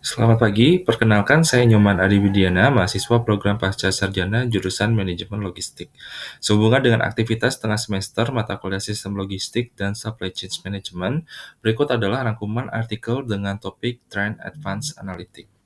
Selamat pagi, perkenalkan saya Nyoman Ariwidiana, mahasiswa program Pascasarjana jurusan Manajemen Logistik. Sehubungan dengan aktivitas tengah semester mata kuliah Sistem Logistik dan Supply Chain Management, berikut adalah rangkuman artikel dengan topik Trend Advanced Analytics.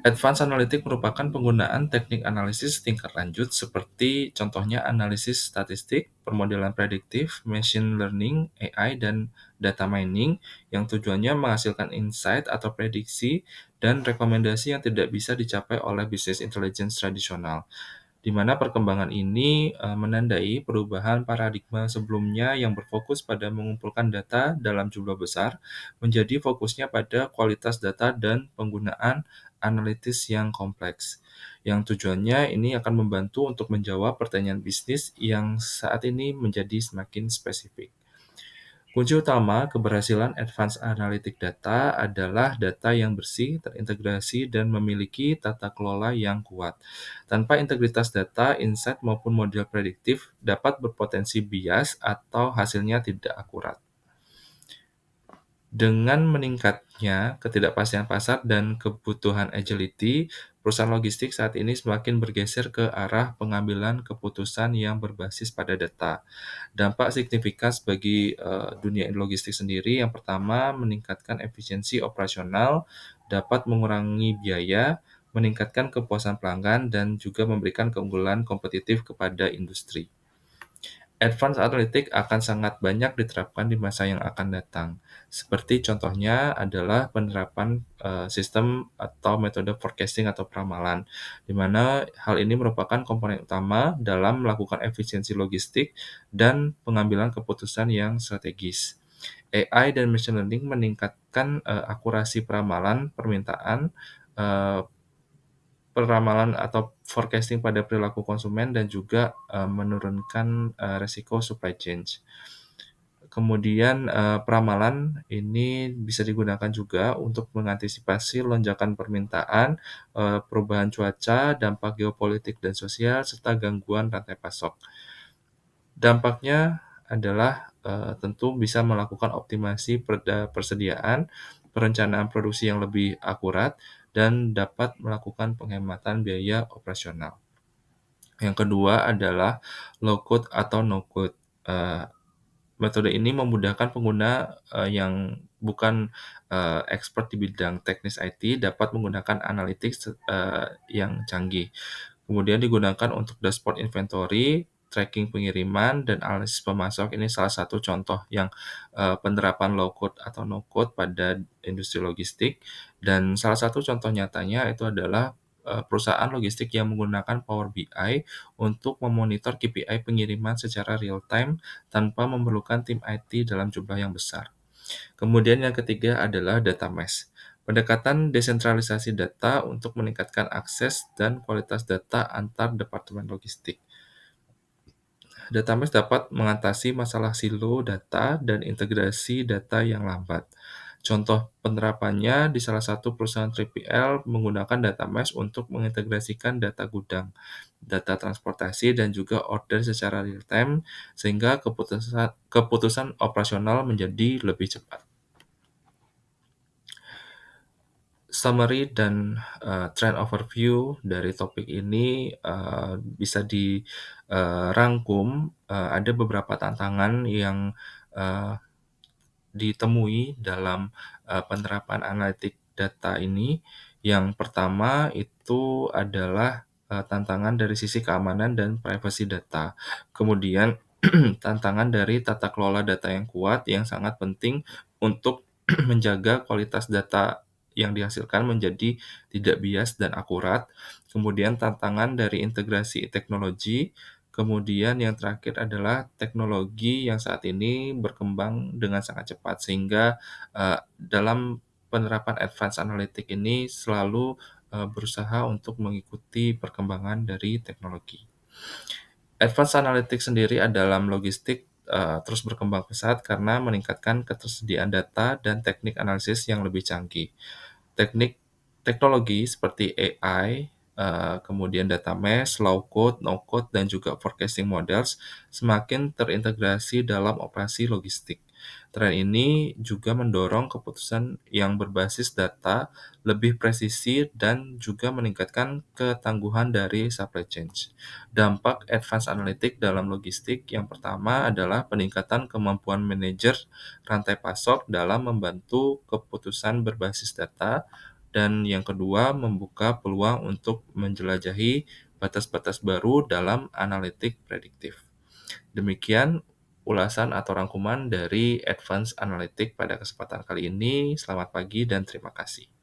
Advanced Analytics merupakan penggunaan teknik analisis tingkat lanjut seperti contohnya analisis statistik, permodelan prediktif, machine learning, AI, dan data mining yang tujuannya menghasilkan insight atau prediksi dan rekomendasi yang tidak bisa dicapai oleh bisnis intelligence tradisional, di mana perkembangan ini menandai perubahan paradigma sebelumnya yang berfokus pada mengumpulkan data dalam jumlah besar, menjadi fokusnya pada kualitas data dan penggunaan analitis yang kompleks. Yang tujuannya ini akan membantu untuk menjawab pertanyaan bisnis yang saat ini menjadi semakin spesifik. Kunci utama keberhasilan Advanced Analytic Data adalah data yang bersih, terintegrasi, dan memiliki tata kelola yang kuat. Tanpa integritas data, insight maupun model prediktif dapat berpotensi bias atau hasilnya tidak akurat. Dengan meningkatnya ketidakpastian pasar dan kebutuhan agility, perusahaan logistik saat ini semakin bergeser ke arah pengambilan keputusan yang berbasis pada data. Dampak signifikan bagi dunia logistik sendiri, yang pertama meningkatkan efisiensi operasional, dapat mengurangi biaya, meningkatkan kepuasan pelanggan, dan juga memberikan keunggulan kompetitif kepada industri. Advanced Analytics akan sangat banyak diterapkan di masa yang akan datang. Seperti contohnya adalah penerapan sistem atau metode forecasting atau peramalan, di mana hal ini merupakan komponen utama dalam melakukan efisiensi logistik dan pengambilan keputusan yang strategis. AI dan machine learning meningkatkan akurasi peramalan permintaan, eh, peramalan atau forecasting pada perilaku konsumen, dan juga menurunkan resiko supply chain. Kemudian peramalan ini bisa digunakan juga untuk mengantisipasi lonjakan permintaan, perubahan cuaca, dampak geopolitik dan sosial, serta gangguan rantai pasok. Dampaknya adalah tentu bisa melakukan optimasi persediaan, perencanaan produksi yang lebih akurat, dan dapat melakukan penghematan biaya operasional. Yang kedua adalah low code atau no code. Metode ini memudahkan pengguna yang bukan expert di bidang teknis IT dapat menggunakan analytics yang canggih. Kemudian digunakan untuk dashboard inventory, tracking pengiriman, dan analisis pemasok. Ini salah satu contoh yang penerapan low code atau no code pada industri logistik. Dan salah satu contoh nyatanya itu adalah perusahaan logistik yang menggunakan Power BI untuk memonitor KPI pengiriman secara real time tanpa memerlukan tim IT dalam jumlah yang besar. Kemudian yang ketiga adalah data mesh. Pendekatan desentralisasi data untuk meningkatkan akses dan kualitas data antar departemen logistik. Data mesh dapat mengatasi masalah silo data dan integrasi data yang lambat. Contoh penerapannya di salah satu perusahaan 3PL menggunakan data mesh untuk mengintegrasikan data gudang, data transportasi, dan juga order secara real time sehingga keputusan keputusan operasional menjadi lebih cepat. Summary dan trend overview dari topik ini bisa dirangkum. Ada beberapa tantangan yang uh, ditemui dalam penerapan analitik data ini. Yang pertama itu adalah tantangan dari sisi keamanan dan privasi data. Kemudian tantangan dari tata kelola data yang kuat yang sangat penting untuk menjaga kualitas data yang dihasilkan menjadi tidak bias dan akurat. Kemudian tantangan dari integrasi teknologi. Kemudian yang terakhir adalah teknologi yang saat ini berkembang dengan sangat cepat sehingga dalam penerapan advance analytic ini selalu berusaha untuk mengikuti perkembangan dari teknologi. Advanced Analytics sendiri dalam logistik terus berkembang pesat karena meningkatkan ketersediaan data dan teknik analisis yang lebih canggih. Teknologi seperti AI, kemudian data mesh, low code, no code, dan juga forecasting models semakin terintegrasi dalam operasi logistik. Tren ini juga mendorong keputusan yang berbasis data, lebih presisi, dan juga meningkatkan ketangguhan dari supply chain. Dampak advance analytic dalam logistik yang pertama adalah peningkatan kemampuan manajer rantai pasok dalam membantu keputusan berbasis data, dan yang kedua membuka peluang untuk menjelajahi batas-batas baru dalam analitik prediktif. Demikian ulasan atau rangkuman dari Advanced Analytics pada kesempatan kali ini. Selamat pagi dan terima kasih.